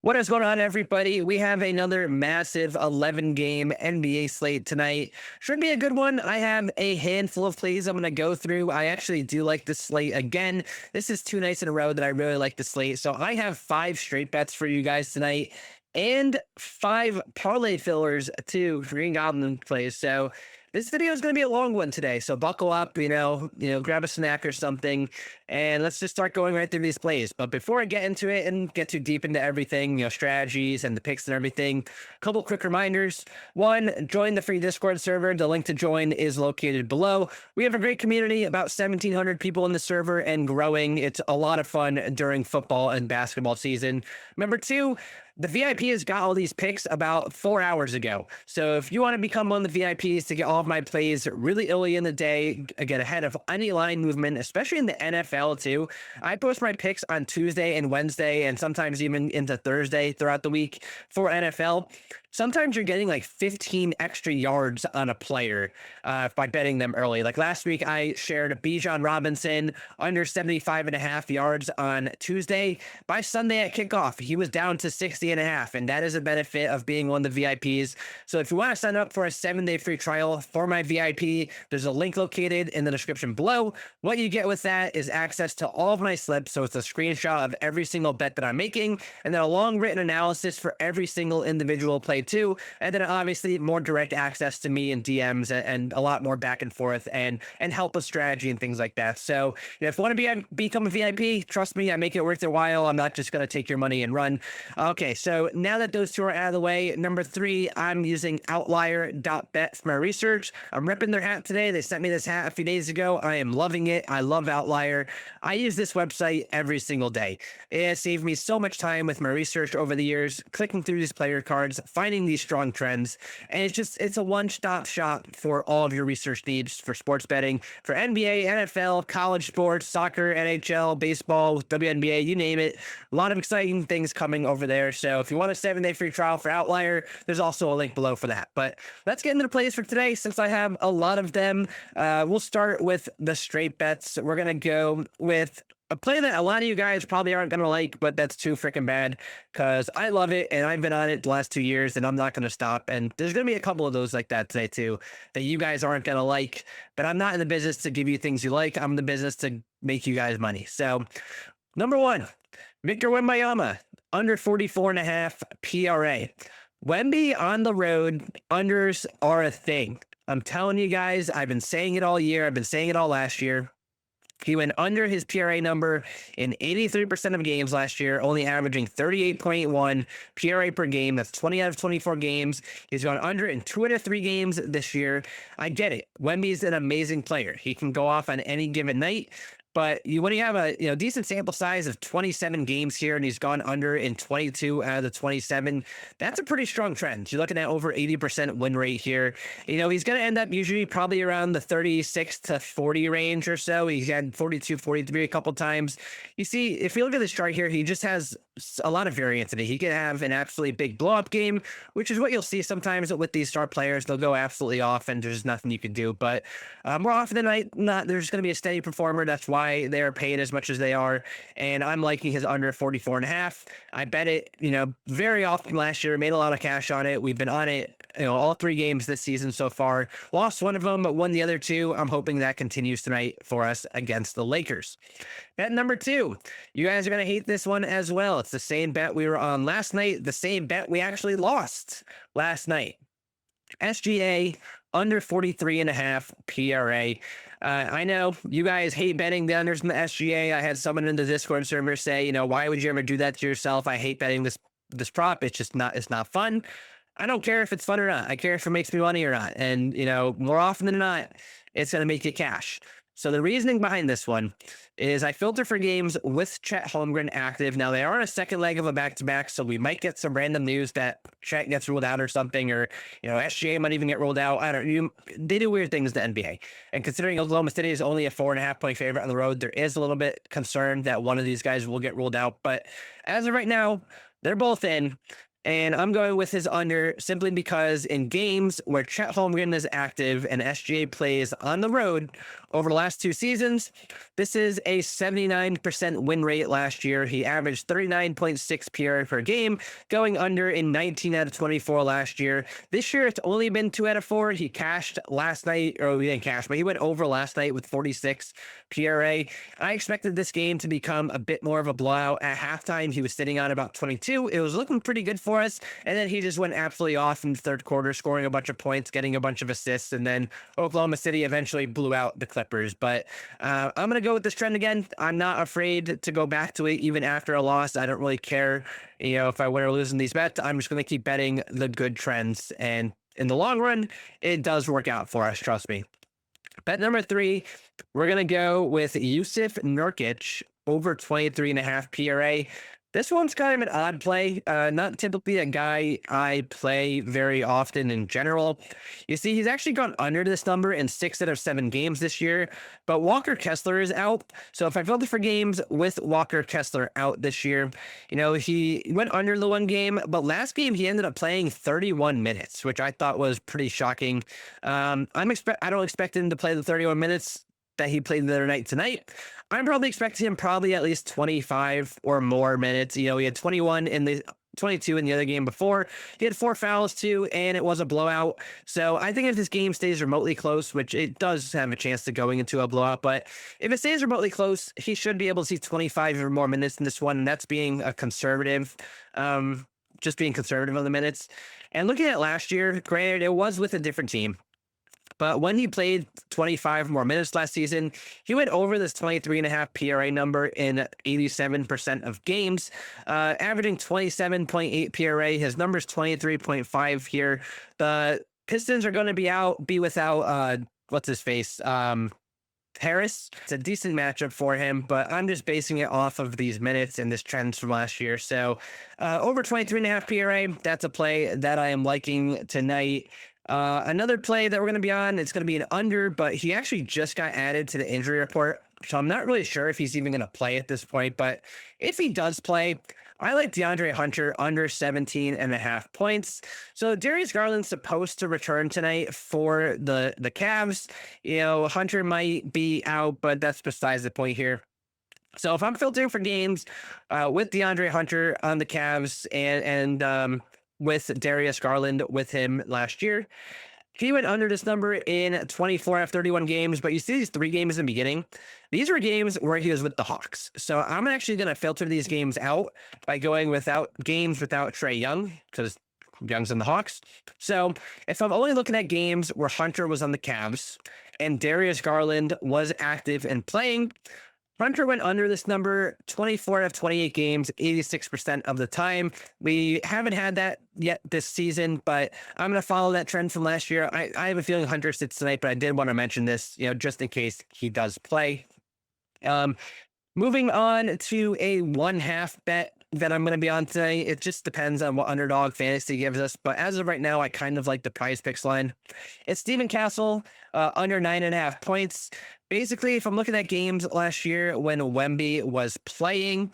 What is going on, everybody? We have another massive 11 game NBA slate tonight. Should be a good one. I have a handful of plays I'm going to go through. I actually do like the slate again. This is 2 nights in a row that I really like the slate. So I have 5 straight bets for you guys tonight and 5 parlay fillers too, Green Goblin plays. So this video is going to be a long one today. So buckle up, grab a snack or something, and let's just start going right through these plays. But before I get into it and get too deep into everything, strategies and the picks and everything, a couple quick reminders. One, join the free Discord server. The link to join is located below. We have a great community, about 1,700 people in the server and growing. It's a lot of fun during football and basketball season. Number two, the VIP has got all these picks about 4 hours ago. So if you want to become one of the VIPs to get all of my plays really early in the day, get ahead of any line movement, especially in the NFL too, I post my picks on Tuesday and Wednesday and sometimes even into Thursday throughout the week for NFL. Sometimes you're getting like 15 extra yards on a player by betting them early. Like last week, I shared Bijan Robinson under 75.5 yards on Tuesday. By Sunday at kickoff, he was down to 60.5, and that is a benefit of being one of the VIPs. So if you want to sign up for a 7-day free trial for my VIP, there's a link located in the description below. What you get with that is access to all of my slips. So it's a screenshot of every single bet that I'm making, and then a long written analysis for every single individual play too, and then obviously more direct access to me and DMs and a lot more back and forth and help with strategy and things like that. So if you want to become a VIP, trust me, I make it worth your while. I'm not just going to take your money and run. Okay, so now that those two are out of the way, number three, I'm using Outlier.bet for my research. I'm ripping their hat today. They sent me this hat a few days ago. I am loving it. I love Outlier. I use this website every single day. It has saved me so much time with my research over the years, clicking through these player cards, finding these strong trends. And it's a one-stop shop for all of your research needs for sports betting, for NBA, NFL, college sports, soccer, NHL, baseball, WNBA, you name it. A lot of exciting things coming over there. So if you want a 7-day free trial for Outlier, there's also a link below for that. But let's get into the plays for today since I have a lot of them. We'll start with the straight bets. We're going to go with a play that a lot of you guys probably aren't going to like, but that's too freaking bad because I love it and I've been on it the last 2 years and I'm not going to stop. And there's going to be a couple of those like that today too that you guys aren't going to like, but I'm not in the business to give you things you like. I'm in the business to make you guys money. So number one, Victor Wembanyama, under 44.5 PRA. Wemby on the road, unders are a thing. I'm telling you guys, I've been saying it all year. I've been saying it all last year. He went under his PRA number in 83% of games last year, only averaging 38.1 PRA per game. That's 20 out of 24 games. He's gone under in 2 out of 3 games this year. I get it. Wemby's an amazing player. He can go off on any given night. But when you have a decent sample size of 27 games here and he's gone under in 22 out of the 27, that's a pretty strong trend. You're looking at over 80% win rate here. He's going to end up usually probably around the 36 to 40 range or so. He's had 42, 43 a couple times. You see, if you look at this chart here, he just has a lot of variance in it. He can have an absolutely big blow up game, which is what you'll see sometimes with these star players. They'll go absolutely off and there's nothing you can do. But more often than not, there's going to be a steady performer. That's why they're paid as much as they are. And I'm liking his under 44.5. I bet it, very often last year, made a lot of cash on it. We've been on it, all 3 games this season so far. Lost one of them, but won the other 2. I'm hoping that continues tonight for us against the Lakers. Bet number 2. You guys are going to hate this one as well. It's the same bet we were on last night, the same bet we actually lost last night. SGA under 43.5 PRA. I know you guys hate betting the unders in the SGA. I had someone in the Discord server say, why would you ever do that to yourself? I hate betting this prop. It's not fun. I don't care if it's fun or not. I care if it makes me money or not. And, more often than not, it's going to make you cash. So the reasoning behind this one is I filter for games with Chet Holmgren active. Now they are on a second leg of a back-to-back, so we might get some random news that Chet gets ruled out or something, or SGA might even get ruled out. They do weird things in the NBA. And considering Oklahoma City is only a 4.5-point favorite on the road, there is a little bit concerned that one of these guys will get ruled out. But as of right now, they're both in. And I'm going with his under simply because in games where Chet Holmgren is active and SGA plays on the road over the last 2 seasons, this is a 79% win rate last year. He averaged 39.6 PRA per game, going under in 19 out of 24 last year. This year, it's only been 2 out of 4. He cashed last night, or he didn't cash, but he went over last night with 46 PRA. I expected this game to become a bit more of a blowout. At halftime, he was sitting on about 22. It was looking pretty good for us. And then he just went absolutely off in the third quarter, scoring a bunch of points, getting a bunch of assists. And then Oklahoma City eventually blew out the Clippers. But I'm going to go with this trend again. I'm not afraid to go back to it even after a loss. I don't really care, if I win or lose in these bets. I'm just going to keep betting the good trends. And in the long run, it does work out for us. Trust me. Bet number 3, we're going to go with Yusuf Nurkic over 23.5 PRA. This one's kind of an odd play. Not typically a guy I play very often in general. You see, he's actually gone under this number in 6 out of 7 games this year, but Walker Kessler is out. So if I filter for games with Walker Kessler out this year, he went under the one game, but last game he ended up playing 31 minutes, which I thought was pretty shocking. I don't expect him to play the 31 minutes that he played the other night tonight. I'm probably expecting him at least 25 or more minutes. He had 21 in the 22 in the other game before. He had 4 fouls too, and it was a blowout. So I think if this game stays remotely close, which it does have a chance to going into a blowout, but if it stays remotely close, he should be able to see 25 or more minutes in this one. And that's being a conservative, just being conservative on the minutes. And looking at last year, granted, it was with a different team. But when he played 25 more minutes last season, he went over this 23.5 PRA number in 87% of games, averaging 27.8 PRA. His number's 23.5 here. The Pistons are going to be without, what's his face? Harris. It's a decent matchup for him, but I'm just basing it off of these minutes and this trends from last year. So over 23.5 PRA, that's a play that I am liking tonight. Another play that we're going to be on, it's going to be an under, but he actually just got added to the injury report. So I'm not really sure if he's even going to play at this point, but if he does play, I like DeAndre Hunter under 17.5 points. So Darius Garland's supposed to return tonight for the Cavs. Hunter might be out, but that's besides the point here. So if I'm filtering for games with DeAndre Hunter on the Cavs and with Darius Garland with him last year, he went under this number in 24 out of 31 games, but you see these 3 games in the beginning. These were games where he was with the Hawks. So I'm actually going to filter these games out by going without Trae Young, because Young's in the Hawks. So if I'm only looking at games where Hunter was on the Cavs and Darius Garland was active and playing, Hunter went under this number 24 out of 28 games, 86% of the time. We haven't had that yet this season, but I'm going to follow that trend from last year. I have a feeling Hunter sits tonight, but I did want to mention this, just in case he does play. Moving on to a 1/2 bet that I'm going to be on today. It just depends on what Underdog Fantasy gives us, but as of right now, I kind of like the PrizePicks line. It's Stephen Castle, under 9.5 points. Basically, if I'm looking at games last year when Wemby was playing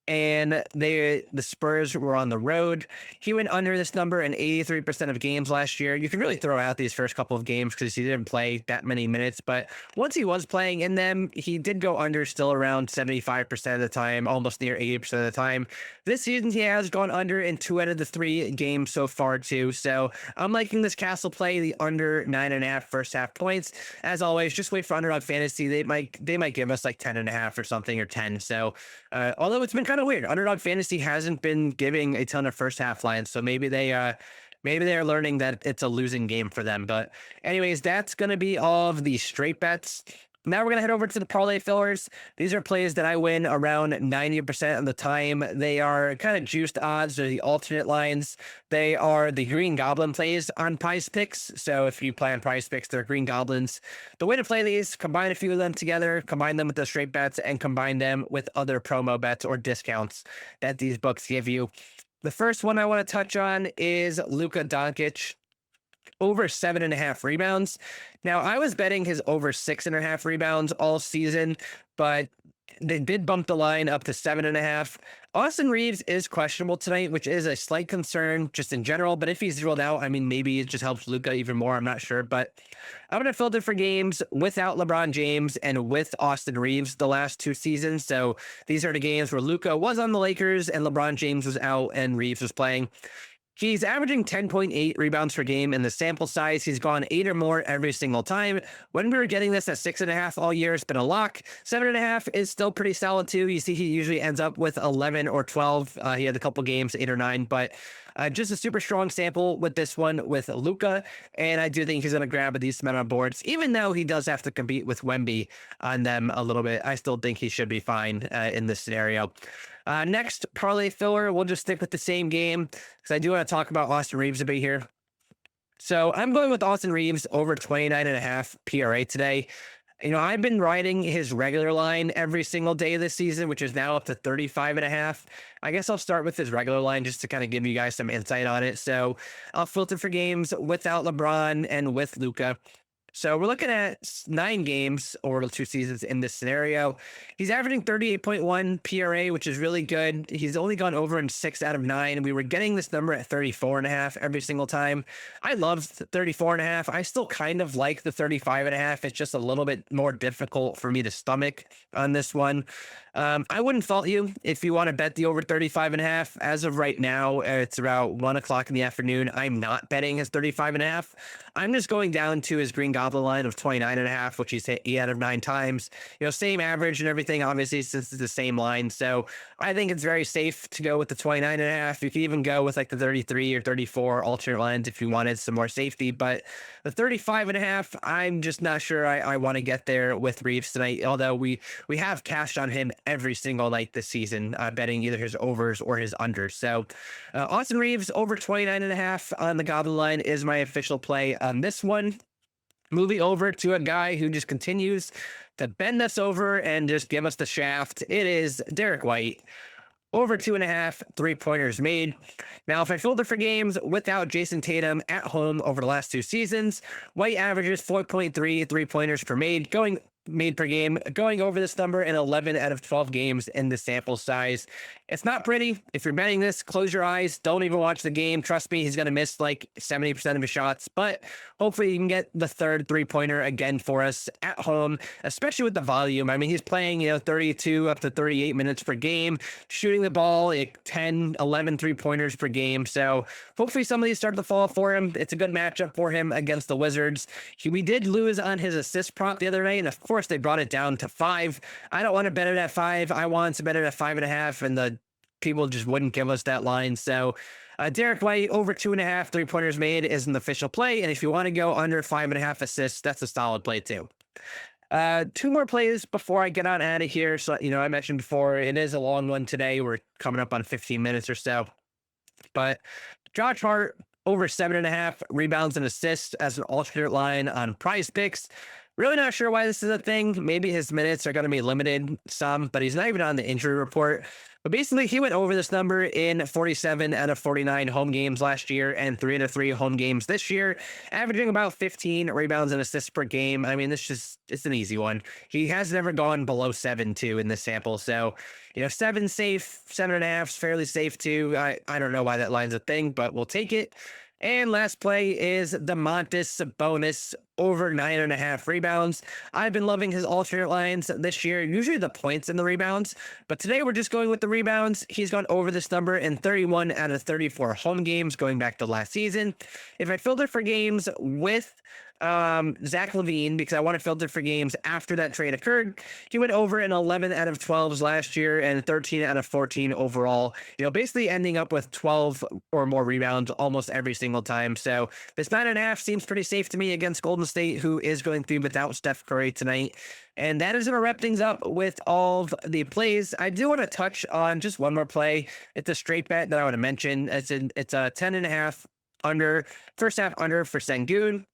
and the Spurs were on the road, he went under this number in 83% of games last year. You can really throw out these first couple of games because he didn't play that many minutes, but once he was playing in them, he did go under still around 75% of the time, almost near 80% of the time. This season, he has gone under in 2 out of the 3 games so far too. So I'm liking this Castle play, the under 9.5 first half points. As always, just wait for Underdog Fantasy. They might give us like 10.5 or something, or 10. So although it's been kind of weird, Underdog Fantasy hasn't been giving a ton of first half lines, so maybe they are learning that it's a losing game for them. But anyways, that's going to be all of the straight bets. Now we're going to head over to the parlay fillers. These are plays that I win around 90% of the time. They are kind of juiced odds. They're the alternate lines. They are the Green Goblin plays on PrizePicks. So if you play on PrizePicks, they're Green Goblins. The way to play these, combine a few of them together, combine them with the straight bets, and combine them with other promo bets or discounts that these books give you. The first one I want to touch on is Luka Doncic, over 7.5 rebounds. Now, I was betting his over 6.5 rebounds all season, but They did bump the line up to 7.5. Austin Reeves is questionable tonight, which is a slight concern just in general. But if he's ruled out, I mean, maybe it just helps Luca even more. I'm not sure. But I'm going to filter for games without LeBron James and with Austin Reeves the last 2 seasons. So these are the games where Luca was on the Lakers and LeBron James was out and Reeves was playing. He's averaging 10.8 rebounds per game in the sample size. He's gone 8 or more every single time. When we were getting this at 6.5 all year, it's been a lock. 7.5 is still pretty solid too. You see, he usually ends up with 11 or 12. He had a couple games, 8 or 9, but just a super strong sample with this one with Luca. And I do think he's going to grab a decent amount of boards, even though he does have to compete with Wemby on them a little bit. I still think he should be fine in this scenario. Next, parlay filler. We'll just stick with the same game because I do want to talk about Austin Reeves a bit here. So I'm going with Austin Reeves over 29.5 PRA today. You know, I've been riding his regular line every single day this season, which is now up to 35.5. I guess I'll start with his regular line just to kind of give you guys some insight on it. So I'll filter for games without LeBron and with Luca. So we're looking at 9 games over the 2 seasons in this scenario. He's averaging 38.1 PRA, which is really good. He's only gone over in 6 out of 9. We were getting this number at 34.5 every single time. I love 34.5. I still kind of like the 35.5. It's just a little bit more difficult for me to stomach on this one. I wouldn't fault you if you want to bet the over 35.5. As of right now, it's about 1 o'clock in the afternoon. I'm not betting his 35.5. I'm just going down to his Green Goblin line of 29.5, which he's hit 8 out of 9 times. You know, same average and everything, obviously, since it's the same line. So I think it's very safe to go with the 29.5. You could even go with like the 33 or 34 alternate lines if you wanted some more safety. But the 35.5, I'm just not sure I want to get there with Reeves tonight, although we have cashed on him every single night this season, betting either his overs or his unders. So Austin Reeves over 29.5 on the Goblin line is my official play on this one. Moving over to a guy who just continues to bend us over and just give us the shaft. It is Derek White. Over 2.5 3-pointers made. Now, if I filter for games without Jason Tatum at home over the last 2 seasons, White averages 4.3 3-pointers per made per game, going over this number in 11 out of 12 games in the sample size. It's not pretty. If you're betting this, close your eyes. Don't even watch the game. Trust me, he's going to miss like 70% of his shots, but hopefully you can get the third 3-pointer again for us at home, especially with the volume. I mean, he's playing, 32 up to 38 minutes per game, shooting the ball like 10, 11 3-pointers per game. So hopefully some of these start to fall for him. It's a good matchup for him against the Wizards. We did lose on his assist prop the other night, and of course they brought it down to 5. I don't want to bet it at 5. I want to bet it at 5.5, and the people just wouldn't give us that line. So Derek White over 2.5 3-pointers made is an official play. And if you want to go under 5.5 assists, that's a solid play too. 2 more plays before I get on out of here. So, I mentioned before, it is a long one today. We're coming up on 15 minutes or so. But Josh Hart over 7.5 rebounds and assists as an alternate line on PrizePicks. Really not sure why this is a thing. Maybe his minutes are going to be limited some, but he's not even on the injury report. But basically, he went over this number in 47 out of 49 home games last year and 3 out of 3 home games this year, averaging about 15 rebounds and assists per game. I mean, it's an easy one. He has never gone below 7, too, in this sample. So, 7 safe, 7.5 is fairly safe, too. I don't know why that line's a thing, but we'll take it. And last play is Domantas Sabonis over 9.5 rebounds. I've been loving his alternate lines this year, usually the points and the rebounds, but today we're just going with the rebounds. He's gone over this number in 31 out of 34 home games going back to last season. If I filter for games with Zach LaVine, because I want to filter for games after that trade occurred, he went over in 11 out of 12s last year and 13 out of 14 overall, basically ending up with 12 or more rebounds almost every single time. So this 9.5 seems pretty safe to me against Golden State, who is going to be without Steph Curry tonight. And that is going to wrap things up with all of the plays. I do want to touch on just one more play. It's a straight bet that I want to mention. It's a 10.5 under, first half under for Sengun.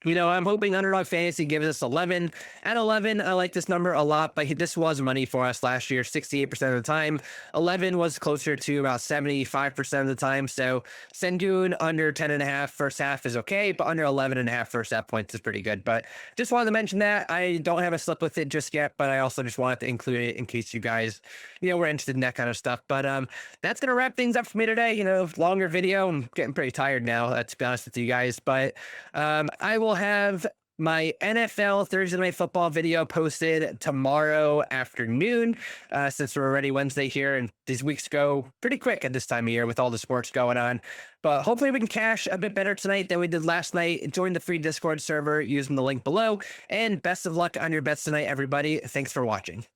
I'm hoping Underdog Fantasy gives us 11. At 11, I like this number a lot, but this was money for us last year, 68% of the time. 11 was closer to about 75% of the time. So Sengun under 10.5 first half is okay, but under 11.5 first half points is pretty good. But just wanted to mention that. I don't have a slip with it just yet, but I also just wanted to include it in case you guys, were interested in that kind of stuff. But that's going to wrap things up for me today. Longer video. I'm getting pretty tired now, to be honest with you guys. But I will have my NFL Thursday Night Football video posted tomorrow afternoon, since we're already Wednesday here, and these weeks go pretty quick at this time of year with all the sports going on. But hopefully we can cash a bit better tonight than we did last night. Join the free Discord server using the link below, and best of luck on your bets tonight, everybody. Thanks for watching.